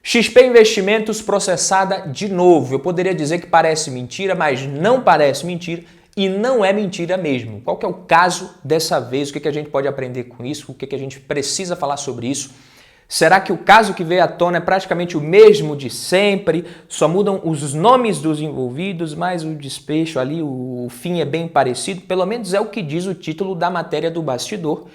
XP Investimentos processada de novo. Eu poderia dizer que parece mentira, mas não parece mentira e não é mentira mesmo. Qual que é o caso dessa vez? O que a gente pode aprender com isso? O que a gente precisa falar sobre isso? Será que o caso que veio à tona é praticamente o mesmo de sempre? Só mudam os nomes dos envolvidos, mas o desfecho ali, o fim é bem parecido? Pelo menos é o que diz o título da matéria do bastidor,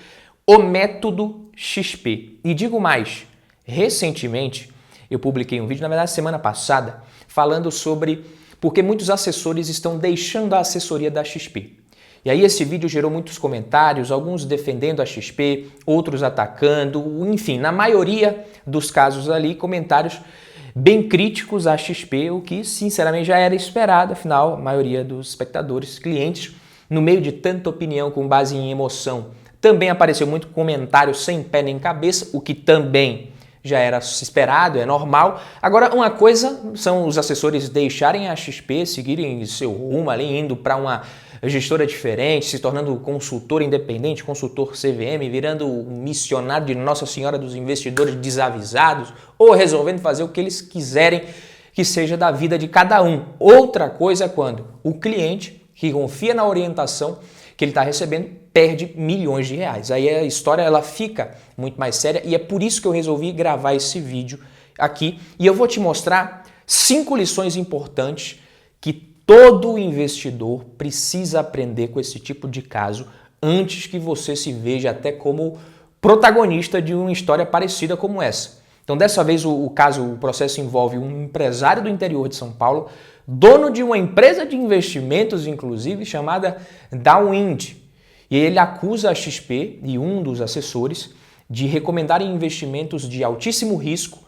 O Método XP. E digo mais, recentemente eu publiquei um vídeo, na verdade semana passada, falando sobre por que muitos assessores estão deixando a assessoria da XP. E aí esse vídeo gerou muitos comentários, alguns defendendo a XP, outros atacando, enfim, na maioria dos casos ali, comentários bem críticos à XP, o que sinceramente já era esperado, afinal, a maioria dos espectadores, clientes, no meio de tanta opinião com base em emoção, também apareceu muito comentário sem pé nem cabeça, o que também já era esperado, é normal. Agora, uma coisa são os assessores deixarem a XP, seguirem seu rumo ali, indo para uma gestora diferente, se tornando consultor independente, consultor CVM, virando um missionário de Nossa Senhora dos Investidores desavisados, ou resolvendo fazer o que eles quiserem que seja da vida de cada um. Outra coisa é quando o cliente, que confia na orientação que ele está recebendo, perde milhões de reais. Aí a história ela fica muito mais séria e é por isso que eu resolvi gravar esse vídeo aqui. E eu vou te mostrar 5 lições importantes que todo investidor precisa aprender com esse tipo de caso antes que você se veja até como protagonista de uma história parecida como essa. Então, dessa vez, o processo envolve um empresário do interior de São Paulo, dono de uma empresa de investimentos, inclusive, chamada Downwind. E ele acusa a XP e um dos assessores de recomendarem investimentos de altíssimo risco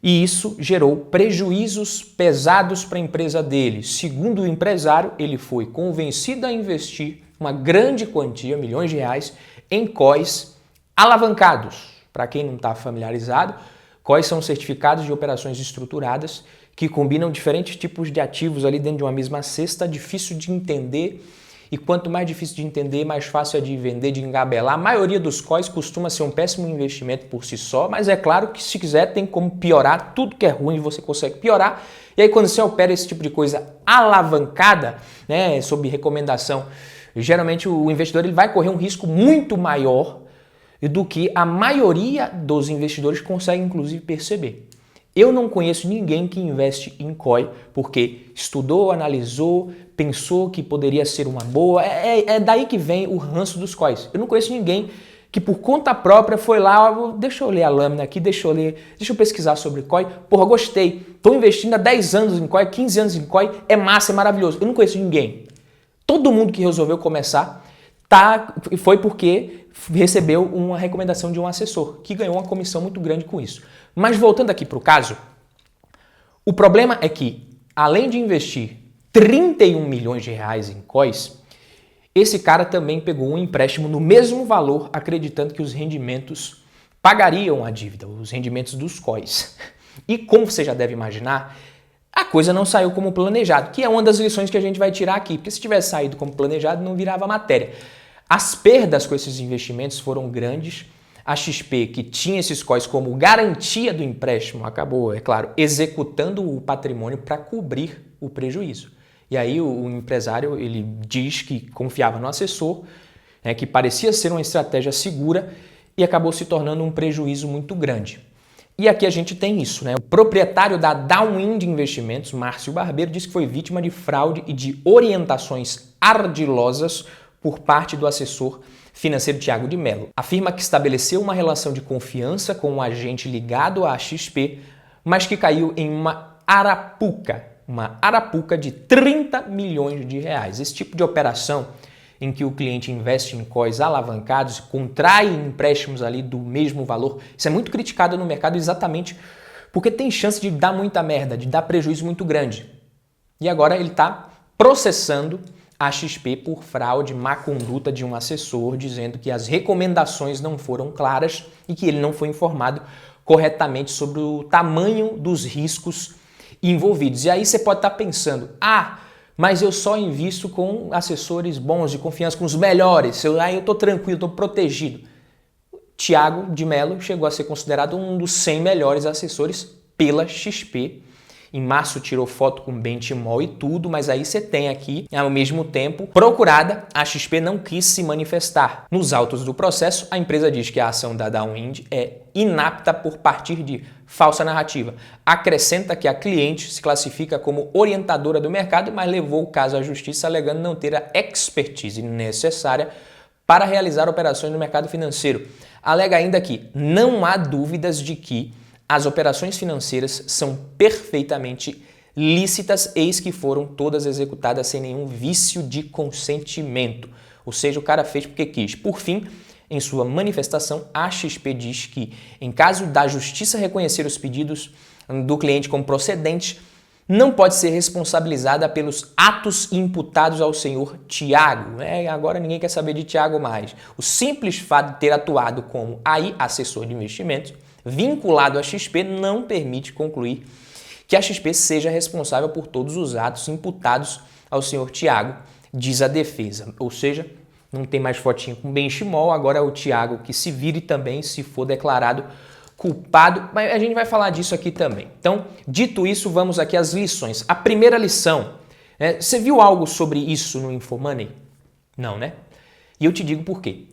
e isso gerou prejuízos pesados para a empresa dele. Segundo o empresário, ele foi convencido a investir uma grande quantia, milhões de reais, em COIs alavancados. Para quem não está familiarizado, COIs são certificados de operações estruturadas que combinam diferentes tipos de ativos ali dentro de uma mesma cesta, difícil de entender. E quanto mais difícil de entender, mais fácil é de vender, de engabelar. A maioria dos COIs costuma ser um péssimo investimento por si só, mas é claro que se quiser tem como piorar, tudo que é ruim você consegue piorar. E aí quando você opera esse tipo de coisa alavancada, né, sob recomendação, geralmente o investidor ele vai correr um risco muito maior do que a maioria dos investidores consegue inclusive perceber. Eu não conheço ninguém que investe em COI porque estudou, analisou, pensou que poderia ser uma boa. É daí que vem o ranço dos COIs. Eu não conheço ninguém que por conta própria foi lá, deixa eu ler a lâmina aqui, deixa eu pesquisar sobre COI. Porra, gostei. Estou investindo há 10 anos em COI, 15 anos em COI, é massa, é maravilhoso. Eu não conheço ninguém. Todo mundo que resolveu começar foi porque recebeu uma recomendação de um assessor, que ganhou uma comissão muito grande com isso. Mas voltando aqui para o caso, o problema é que, além de investir 31 milhões de reais em COIs, esse cara também pegou um empréstimo no mesmo valor, acreditando que os rendimentos pagariam a dívida, os rendimentos dos COIs. E como você já deve imaginar, a coisa não saiu como planejado, que é uma das lições que a gente vai tirar aqui, porque se tivesse saído como planejado, não virava matéria. As perdas com esses investimentos foram grandes. A XP, que tinha esses COIs como garantia do empréstimo, acabou, é claro, executando o patrimônio para cobrir o prejuízo. E aí o empresário ele diz que confiava no assessor, né, que parecia ser uma estratégia segura e acabou se tornando um prejuízo muito grande. E aqui a gente tem isso, né? O proprietário da Downwind Investimentos, Márcio Barbeiro, disse que foi vítima de fraude e de orientações ardilosas por parte do assessor financeiro Thiago de Mello. Afirma que estabeleceu uma relação de confiança com um agente ligado à XP, mas que caiu em uma arapuca de 30 milhões de reais. Esse tipo de operação em que o cliente investe em COIs alavancados, contrai empréstimos ali do mesmo valor, isso é muito criticado no mercado exatamente porque tem chance de dar muita merda, de dar prejuízo muito grande. E agora ele está processando a XP por fraude, má conduta de um assessor, dizendo que as recomendações não foram claras e que ele não foi informado corretamente sobre o tamanho dos riscos envolvidos. E aí você pode estar pensando, mas eu só invisto com assessores bons, de confiança, com os melhores, eu estou tranquilo, estou protegido. Thiago de Mello chegou a ser considerado um dos 100 melhores assessores pela XP. Em março tirou foto com Benchimol e tudo, mas aí você tem aqui, ao mesmo tempo, procurada, a XP não quis se manifestar. Nos autos do processo, a empresa diz que a ação da Downwind é inapta por partir de falsa narrativa. Acrescenta que a cliente se classifica como orientadora do mercado, mas levou o caso à justiça alegando não ter a expertise necessária para realizar operações no mercado financeiro. Alega ainda que não há dúvidas de que as operações financeiras são perfeitamente lícitas, eis que foram todas executadas sem nenhum vício de consentimento. Ou seja, o cara fez porque quis. Por fim, em sua manifestação, a XP diz que, em caso da justiça reconhecer os pedidos do cliente como procedentes, não pode ser responsabilizada pelos atos imputados ao senhor Tiago. Agora ninguém quer saber de Tiago mais. O simples fato de ter atuado como assessor de investimentos vinculado à XP não permite concluir que a XP seja responsável por todos os atos imputados ao senhor Tiago, diz a defesa. Ou seja, não tem mais fotinho com Benchimol, agora é o Tiago que se vire também se for declarado culpado, mas a gente vai falar disso aqui também. Então, dito isso, vamos aqui às lições. A primeira lição, você viu algo sobre isso no Infomoney? Não, né? E eu te digo por quê.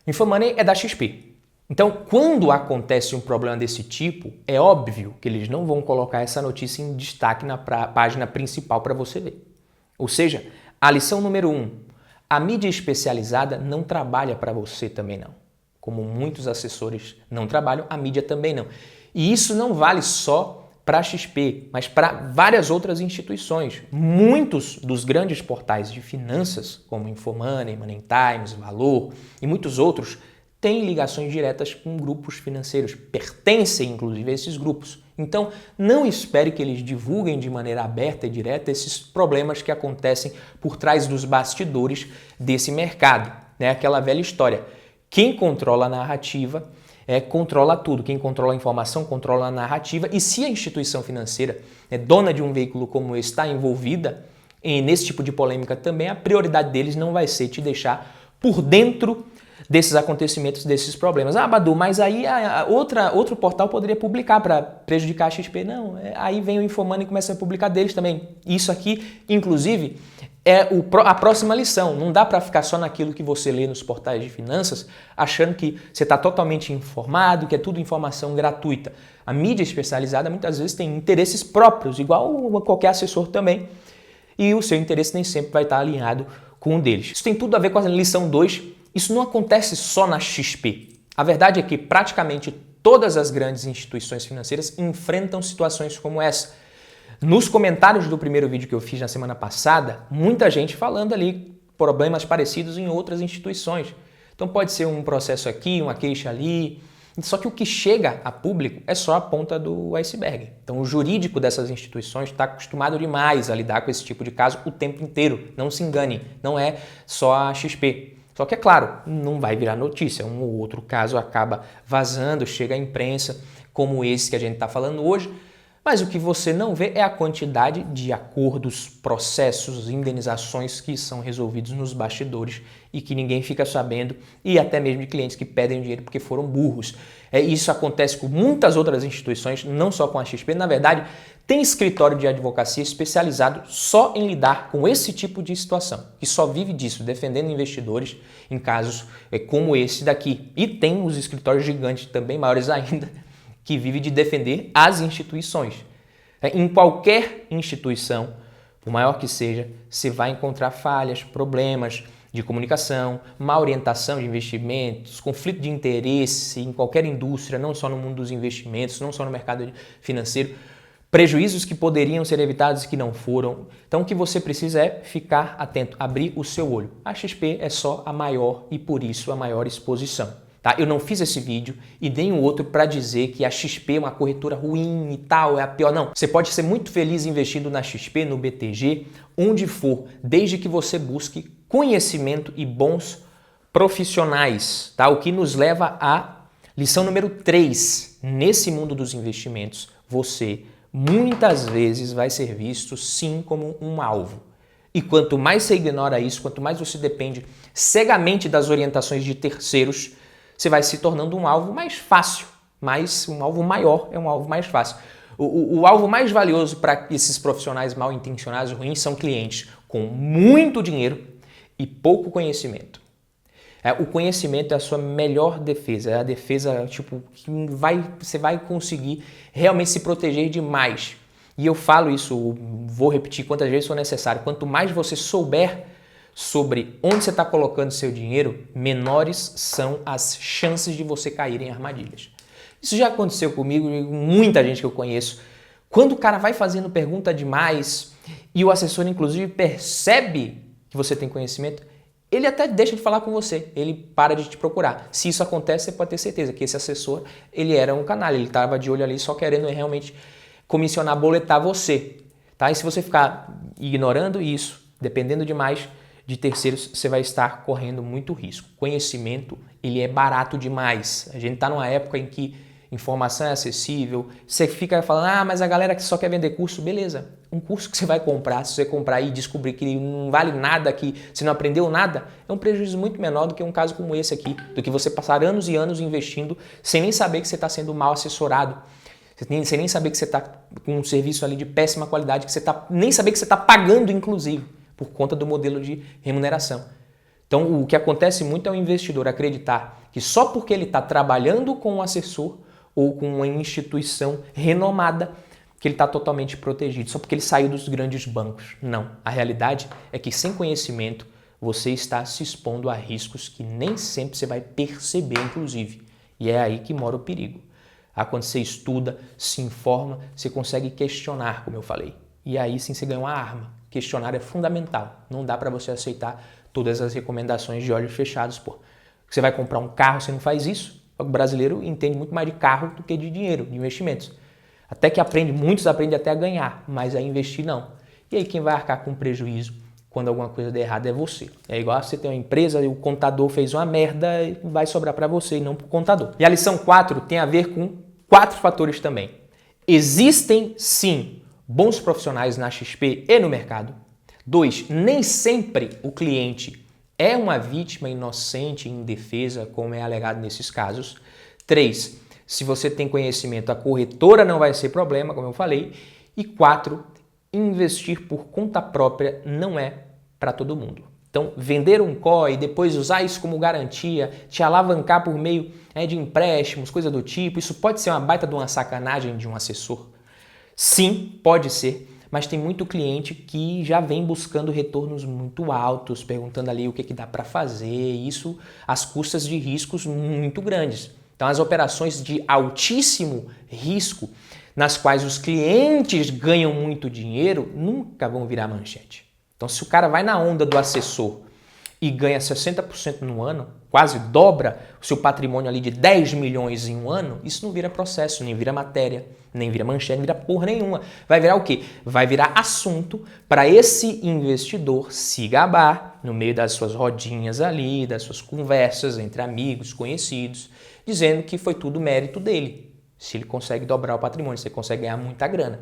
O Infomoney é da XP. Então, quando acontece um problema desse tipo, é óbvio que eles não vão colocar essa notícia em destaque na página principal para você ver. Ou seja, a lição número 1, a mídia especializada não trabalha para você também não. Como muitos assessores não trabalham, a mídia também não. E isso não vale só para a XP, mas para várias outras instituições. Muitos dos grandes portais de finanças, como Infomoney, Money Times, Valor e muitos outros, têm ligações diretas com grupos financeiros, pertencem inclusive a esses grupos. Então, não espere que eles divulguem de maneira aberta e direta esses problemas que acontecem por trás dos bastidores desse mercado. Aquela velha história. Quem controla a narrativa controla tudo. Quem controla a informação controla a narrativa. E se a instituição financeira, dona de um veículo como esse, está envolvida nesse tipo de polêmica também, a prioridade deles não vai ser te deixar por dentro desses acontecimentos, desses problemas. Badu, mas aí outro portal poderia publicar para prejudicar a XP. Não, aí vem o Infomoney e começa a publicar deles também. Isso aqui, inclusive, é a próxima lição. Não dá para ficar só naquilo que você lê nos portais de finanças, achando que você está totalmente informado, que é tudo informação gratuita. A mídia especializada muitas vezes tem interesses próprios, igual qualquer assessor também, e o seu interesse nem sempre vai estar alinhado com o deles. Isso tem tudo a ver com a lição 2. Isso não acontece só na XP. A verdade é que praticamente todas as grandes instituições financeiras enfrentam situações como essa. Nos comentários do primeiro vídeo que eu fiz na semana passada, muita gente falando ali problemas parecidos em outras instituições. Então pode ser um processo aqui, uma queixa ali, só que o que chega a público é só a ponta do iceberg. Então o jurídico dessas instituições está acostumado demais a lidar com esse tipo de caso o tempo inteiro. Não se engane, não é só a XP. Só que, é claro, não vai virar notícia. Um ou outro caso acaba vazando, chega à imprensa, como esse que a gente está falando hoje. Mas o que você não vê é a quantidade de acordos, processos, indenizações que são resolvidos nos bastidores e que ninguém fica sabendo, e até mesmo de clientes que pedem dinheiro porque foram burros. Isso acontece com muitas outras instituições, não só com a XP. Na verdade, tem escritório de advocacia especializado só em lidar com esse tipo de situação, que só vive disso, defendendo investidores em casos como esse daqui. E tem os escritórios gigantes, também maiores ainda, que vive de defender as instituições. Em qualquer instituição, por maior que seja, você vai encontrar falhas, problemas de comunicação, má orientação de investimentos, conflito de interesse em qualquer indústria, não só no mundo dos investimentos, não só no mercado financeiro, prejuízos que poderiam ser evitados e que não foram. Então o que você precisa é ficar atento, abrir o seu olho. A XP é só a maior e por isso a maior exposição. Tá? Eu não fiz esse vídeo e nem o outro para dizer que a XP é uma corretora ruim e tal, é a pior. Não, você pode ser muito feliz investindo na XP, no BTG, onde for, desde que você busque conhecimento e bons profissionais. Tá? O que nos leva à lição número 3. Nesse mundo dos investimentos, você muitas vezes vai ser visto sim como um alvo. E quanto mais você ignora isso, quanto mais você depende cegamente das orientações de terceiros, você vai se tornando um alvo mais fácil, mas um alvo maior é um alvo mais fácil. O alvo mais valioso para esses profissionais mal intencionados e ruins são clientes com muito dinheiro e pouco conhecimento. O conhecimento é a sua melhor defesa, é a defesa tipo, que você vai conseguir realmente se proteger demais. E eu falo isso, vou repetir quantas vezes for necessário, quanto mais você souber sobre onde você está colocando seu dinheiro, menores são as chances de você cair em armadilhas. Isso já aconteceu comigo e com muita gente que eu conheço. Quando o cara vai fazendo pergunta demais e o assessor inclusive percebe que você tem conhecimento, ele até deixa de falar com você, ele para de te procurar. Se isso acontece, você pode ter certeza que esse assessor, ele era um canalha, ele estava de olho ali só querendo realmente comissionar, boletar você. Tá? E se você ficar ignorando isso, dependendo demais de terceiros, você vai estar correndo muito risco. Conhecimento, ele é barato demais. A gente está numa época em que informação é acessível, você fica falando, mas a galera que só quer vender curso, beleza. Um curso que você vai comprar, se você comprar e descobrir que não vale nada, que você não aprendeu nada, é um prejuízo muito menor do que um caso como esse aqui, do que você passar anos e anos investindo sem nem saber que você está sendo mal assessorado, sem nem saber que você está com um serviço ali de péssima qualidade, nem saber que você está pagando, inclusive, por conta do modelo de remuneração. Então, o que acontece muito é o investidor acreditar que só porque ele está trabalhando com um assessor ou com uma instituição renomada, que ele está totalmente protegido, só porque ele saiu dos grandes bancos. Não. A realidade é que sem conhecimento você está se expondo a riscos que nem sempre você vai perceber, inclusive. E é aí que mora o perigo. Quando você estuda, se informa, você consegue questionar, como eu falei. E aí sim você ganha uma arma. Questionar é fundamental. Não dá para você aceitar todas as recomendações de olhos fechados. Você vai comprar um carro, você não faz isso. O brasileiro entende muito mais de carro do que de dinheiro, de investimentos. Até que muitos aprendem até a ganhar, mas a investir não. E aí quem vai arcar com prejuízo quando alguma coisa der errado é você. É igual você ter uma empresa e o contador fez uma merda e vai sobrar para você e não para o contador. E a lição 4 tem a ver com 4 fatores também. Existem sim bons profissionais na XP e no mercado. 2, nem sempre o cliente é uma vítima inocente e indefesa, como é alegado nesses casos. 3, se você tem conhecimento, a corretora não vai ser problema, como eu falei. E 4, investir por conta própria não é para todo mundo. Então, vender um COI e depois usar isso como garantia, te alavancar por meio de empréstimos, coisa do tipo, isso pode ser uma baita de uma sacanagem de um assessor? Sim, pode ser. Mas tem muito cliente que já vem buscando retornos muito altos, perguntando ali o que dá para fazer, isso às custas de riscos muito grandes. Então, as operações de altíssimo risco, nas quais os clientes ganham muito dinheiro, nunca vão virar manchete. Então, se o cara vai na onda do assessor e ganha 60% no ano, quase dobra o seu patrimônio ali de 10 milhões em um ano, isso não vira processo, nem vira matéria, nem vira manchete, nem vira porra nenhuma. Vai virar o quê? Vai virar assunto para esse investidor se gabar no meio das suas rodinhas ali, das suas conversas entre amigos, conhecidos, dizendo que foi tudo mérito dele. Se ele consegue dobrar o patrimônio, se ele consegue ganhar muita grana.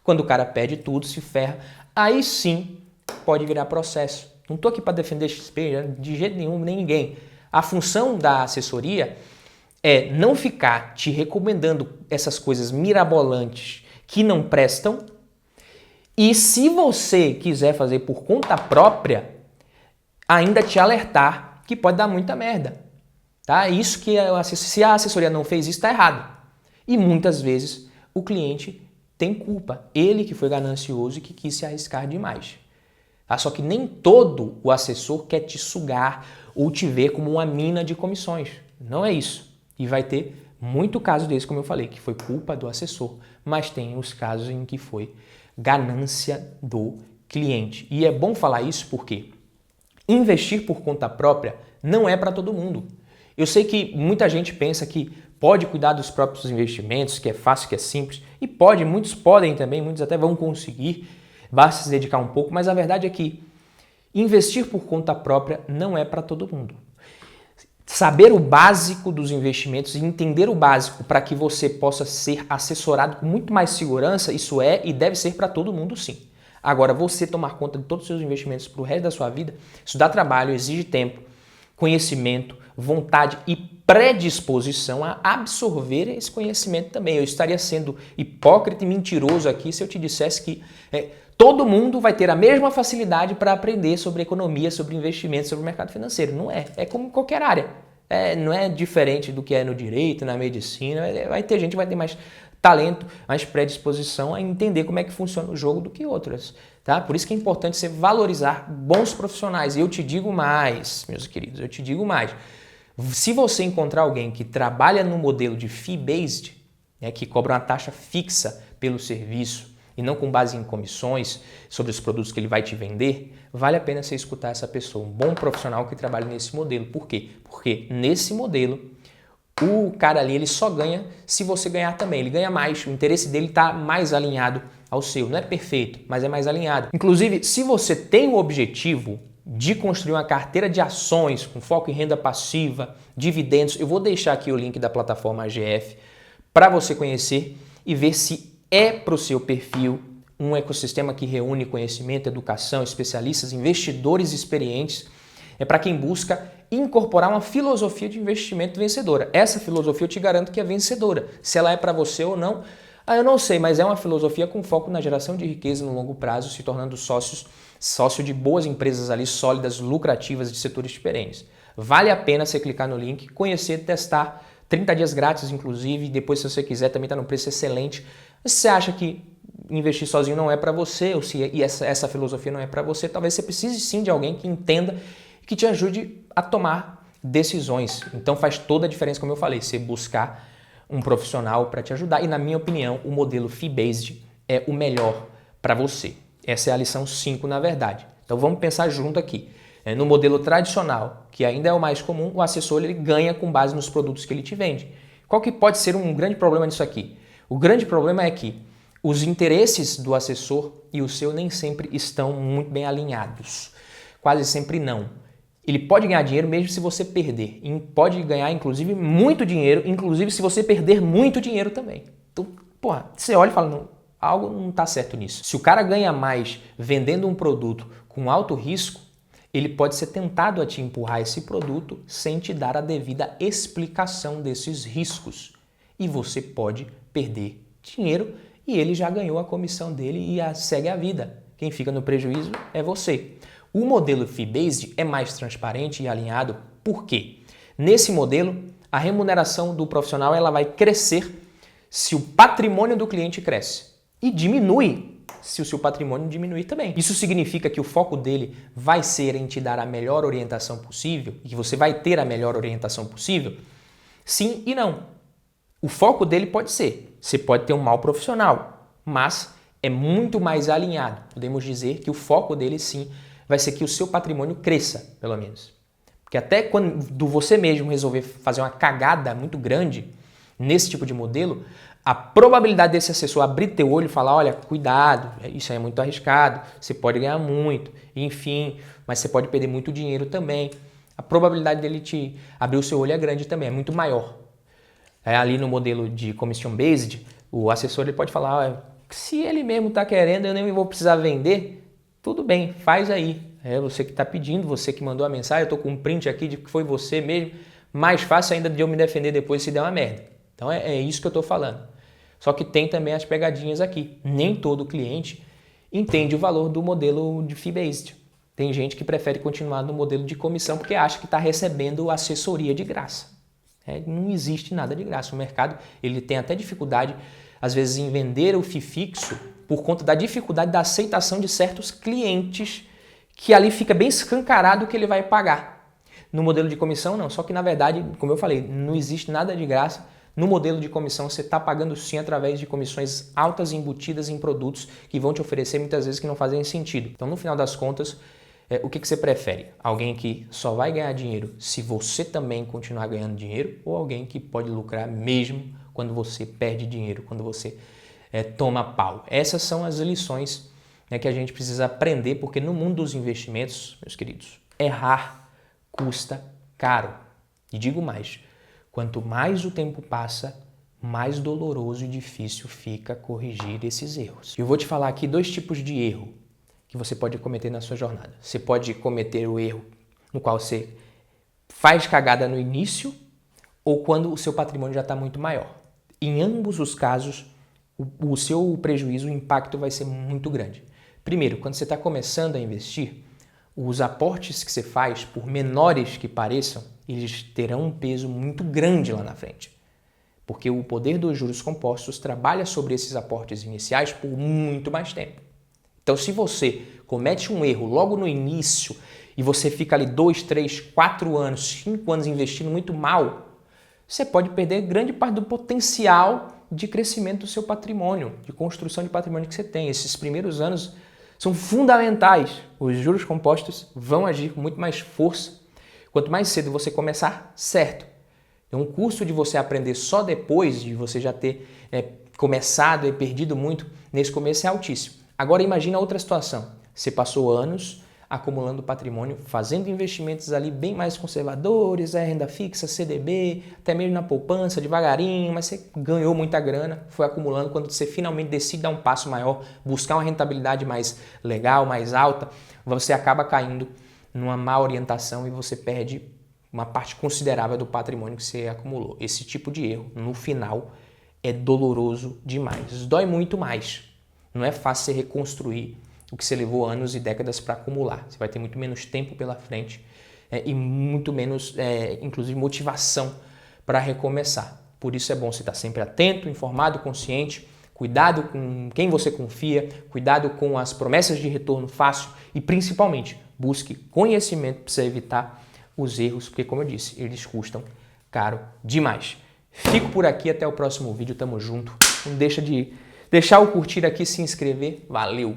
Quando o cara pede tudo, se ferra, aí sim pode virar processo. Não estou aqui para defender XP de jeito nenhum, nem ninguém. A função da assessoria é não ficar te recomendando essas coisas mirabolantes que não prestam. E se você quiser fazer por conta própria, ainda te alertar que pode dar muita merda. Tá? Isso que se a assessoria não fez isso, está errado. E muitas vezes o cliente tem culpa. Ele que foi ganancioso e que quis se arriscar demais. Só que nem todo o assessor quer te sugar ou te ver como uma mina de comissões. Não é isso. E vai ter muito caso desse, como eu falei, que foi culpa do assessor, mas tem os casos em que foi ganância do cliente. E é bom falar isso porque investir por conta própria não é para todo mundo. Eu sei que muita gente pensa que pode cuidar dos próprios investimentos, que é fácil, que é simples, e pode, muitos podem também, muitos até vão conseguir, basta se dedicar um pouco, mas a verdade é que investir por conta própria não é para todo mundo. Saber o básico dos investimentos e entender o básico para que você possa ser assessorado com muito mais segurança, isso é e deve ser para todo mundo sim. Agora, você tomar conta de todos os seus investimentos para o resto da sua vida, isso dá trabalho, exige tempo, conhecimento, vontade e predisposição a absorver esse conhecimento também. Eu estaria sendo hipócrita e mentiroso aqui se eu te dissesse que todo mundo vai ter a mesma facilidade para aprender sobre economia, sobre investimento, sobre o mercado financeiro. Não é. É como qualquer área. Não é diferente do que é no direito, na medicina. Vai ter gente que vai ter mais talento, mais predisposição a entender como é que funciona o jogo do que outras. Tá? Por isso que é importante você valorizar bons profissionais. E eu te digo mais, meus queridos, eu te digo mais. Se você encontrar alguém que trabalha no modelo de fee-based, que cobra uma taxa fixa pelo serviço e não com base em comissões sobre os produtos que ele vai te vender, vale a pena você escutar essa pessoa, um bom profissional que trabalha nesse modelo. Por quê? Porque nesse modelo, o cara ali ele só ganha se você ganhar também. Ele ganha mais, o interesse dele está mais alinhado ao seu. Não é perfeito, mas é mais alinhado. Inclusive, se você tem o objetivo de construir uma carteira de ações com foco em renda passiva, dividendos, eu vou deixar aqui o link da plataforma AGF para você conhecer e ver se é para o seu perfil um ecossistema que reúne conhecimento, educação, especialistas, investidores experientes. É para quem busca incorporar uma filosofia de investimento vencedora. Essa filosofia eu te garanto que é vencedora. Se ela é para você ou não, eu não sei, mas é uma filosofia com foco na geração de riqueza no longo prazo, se tornando sócio de boas empresas ali, sólidas, lucrativas, de setores diferentes. Vale a pena você clicar no link, conhecer, testar, 30 dias grátis inclusive, depois se você quiser também está no preço excelente. Mas se você acha que investir sozinho não é para você, ou se essa filosofia não é para você, talvez você precise sim de alguém que entenda e que te ajude a tomar decisões. Então faz toda a diferença, como eu falei, você buscar um profissional para te ajudar. E na minha opinião, o modelo fee-based é o melhor para você. Essa é a lição 5, na verdade. Então vamos pensar junto aqui. No modelo tradicional, que ainda é o mais comum, o assessor ele ganha com base nos produtos que ele te vende. Qual que pode ser um grande problema nisso aqui? O grande problema é que os interesses do assessor e o seu nem sempre estão muito bem alinhados. Quase sempre não. Ele pode ganhar dinheiro mesmo se você perder. E pode ganhar, inclusive, muito dinheiro, inclusive se você perder muito dinheiro também. Então, você olha e fala, não, algo não está certo nisso. Se o cara ganha mais vendendo um produto com alto risco, ele pode ser tentado a te empurrar esse produto sem te dar a devida explicação desses riscos. E você pode perder dinheiro e ele já ganhou a comissão dele e segue a vida. Quem fica no prejuízo é você. O modelo fee-based é mais transparente e alinhado. Por quê? Nesse modelo, a remuneração do profissional ela vai crescer se o patrimônio do cliente cresce e diminui se o seu patrimônio diminuir também. Isso significa que o foco dele vai ser em te dar a melhor orientação possível e que você vai ter a melhor orientação possível? Sim e não. O foco dele pode ser, você pode ter um mau profissional, mas é muito mais alinhado. Podemos dizer que o foco dele sim vai ser que o seu patrimônio cresça, pelo menos. Porque até quando você mesmo resolver fazer uma cagada muito grande nesse tipo de modelo, a probabilidade desse assessor abrir teu olho e falar, olha, cuidado, isso aí é muito arriscado, você pode ganhar muito, enfim, mas você pode perder muito dinheiro também. A probabilidade dele te abrir o seu olho é grande também, é muito maior. Ali no modelo de commission based, o assessor ele pode falar, olha, se ele mesmo está querendo, eu nem vou precisar vender, tudo bem, faz aí. É você que está pedindo, você que mandou a mensagem, eu estou com um print aqui de que foi você mesmo, mais fácil ainda de eu me defender depois se der uma merda. Então é isso que eu estou falando. Só que tem também as pegadinhas aqui. Nem todo cliente entende o valor do modelo de fee-based. Tem gente que prefere continuar no modelo de comissão porque acha que está recebendo assessoria de graça. Não existe nada de graça. O mercado ele tem até dificuldade, às vezes, em vender o FII fixo por conta da dificuldade da aceitação de certos clientes que ali fica bem escancarado o que ele vai pagar. No modelo de comissão, não. Só que, na verdade, como eu falei, não existe nada de graça. No modelo de comissão, você está pagando sim através de comissões altas embutidas em produtos que vão te oferecer muitas vezes que não fazem sentido. Então, no final das contas, o que você prefere? Alguém que só vai ganhar dinheiro se você também continuar ganhando dinheiro ou alguém que pode lucrar mesmo quando você perde dinheiro, quando você toma pau? Essas são as lições que a gente precisa aprender, porque no mundo dos investimentos, meus queridos, errar custa caro. E digo mais, quanto mais o tempo passa, mais doloroso e difícil fica corrigir esses erros. Eu vou te falar aqui 2 tipos de erro que você pode cometer na sua jornada. Você pode cometer o erro no qual você faz cagada no início ou quando o seu patrimônio já está muito maior. Em ambos os casos, o seu prejuízo, o impacto vai ser muito grande. Primeiro, quando você está começando a investir, os aportes que você faz, por menores que pareçam, eles terão um peso muito grande lá na frente. Porque o poder dos juros compostos trabalha sobre esses aportes iniciais por muito mais tempo. Então, se você comete um erro logo no início e você fica ali 2, 3, 4 anos, 5 anos investindo muito mal, você pode perder grande parte do potencial de crescimento do seu patrimônio, de construção de patrimônio que você tem. Esses primeiros anos são fundamentais. Os juros compostos vão agir com muito mais força quanto mais cedo você começar certo. Então, o custo de você aprender só depois de você já ter começado e perdido muito nesse começo é altíssimo. Agora imagina outra situação. Você passou anos acumulando patrimônio, fazendo investimentos ali bem mais conservadores, renda fixa, CDB, até mesmo na poupança, devagarinho, mas você ganhou muita grana, foi acumulando. Quando você finalmente decide dar um passo maior, buscar uma rentabilidade mais legal, mais alta, você acaba caindo numa má orientação e você perde uma parte considerável do patrimônio que você acumulou. Esse tipo de erro, no final, é doloroso demais. Dói muito mais. Não é fácil você reconstruir o que você levou anos e décadas para acumular. Você vai ter muito menos tempo pela frente e muito menos, inclusive, motivação para recomeçar. Por isso é bom você estar sempre atento, informado, consciente, cuidado com quem você confia, cuidado com as promessas de retorno fácil e, principalmente, busque conhecimento para você evitar os erros, porque, como eu disse, eles custam caro demais. Fico por aqui, até o próximo vídeo, tamo junto. Não deixa de deixar o curtir aqui, se inscrever. Valeu!